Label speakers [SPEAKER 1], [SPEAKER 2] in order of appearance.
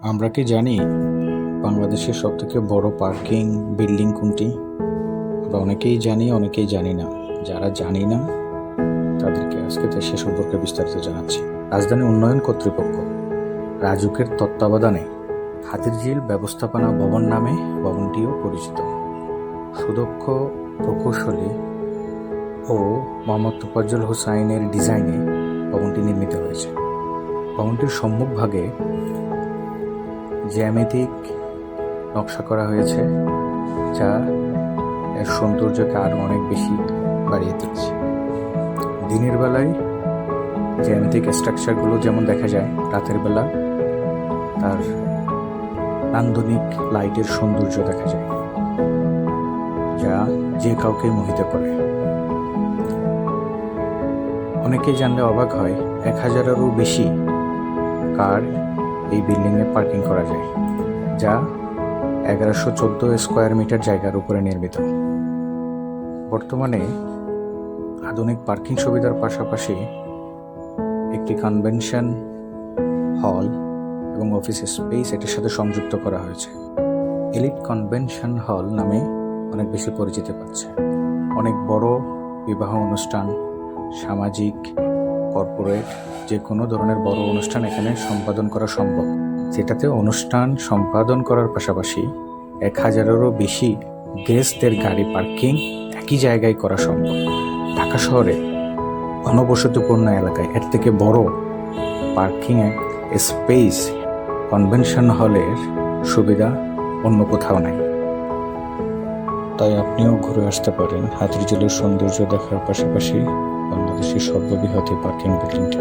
[SPEAKER 1] আমরা কি জানি বাংলাদেশের সবথেকে বড় পার্কিং বিল্ডিং কোনটি? আমরা অনেকেই জানি, অনেকেই জানি না। যারা জানি না তাদেরকে আজকে সে সম্পর্কে বিস্তারিত জানাচ্ছি। রাজধানী উন্নয়ন কর্তৃপক্ষ রাজুকের তত্ত্বাবধানে হাতিরঝিল ব্যবস্থাপনা ভবন নামে ভবনটিও পরিচিত। সুদক্ষ প্রকৌশলী ও মোহাম্মদ তোফাজ্জল হোসাইনের ডিজাইনে ভবনটি নির্মিত হয়েছে। ভবনটির সম্মুখভাগে জ্যামিতিক নকশা করা হয়েছে, যা এর সৌন্দর্যকে আরও অনেক বেশি বাড়িয়ে তুলছে। দিনের বেলায় জ্যামিতিক স্ট্রাকচারগুলো যেমন দেখা যায়, রাতের বেলা তার নান্দনিক লাইটের সৌন্দর্য দেখা যায়, যা যে কাউকে মোহিত করে। অনেকেই জানলে অবাক হয়, 1000-এরও বেশি কার এই বিল্ডিংয়ে পার্কিং করা যায়, যা 1114 স্কোয়ার মিটার জায়গার উপরে নির্মিত। বর্তমানে আধুনিক পার্কিং সুবিধার পাশাপাশি একটি কনভেনশন হল এবং অফিস স্পেস এটির সাথে সংযুক্ত করা হয়েছে। এলিট কনভেনশন হল নামে অনেক বেশি পরিচিতি পাচ্ছে। অনেক বড় বিবাহ অনুষ্ঠান, সামাজিক, কর্পোরেট যে কোনো ধরনের বড় অনুষ্ঠান এখানে সম্পাদন করা সম্ভব, যেটাতে অনুষ্ঠান সম্পাদন করার পাশাপাশি 1000-এরও বেশি গেস্টদের গাড়ি পার্কিং একই জায়গায় করা সম্ভব। ঢাকা শহরে ঘনবসতিপূর্ণ এলাকায় এর থেকে বড় পার্কিং স্পেস কনভেনশন হলের সুবিধা অন্য কোথাও নাই। তাই আপনিও ঘুরে আসতে পারেন হাতিরঝিলের সৌন্দর্য দেখার পাশাপাশি বাংলাদেশের সর্ববৃহৎ এই পার্কিং বিল্ডিংটি।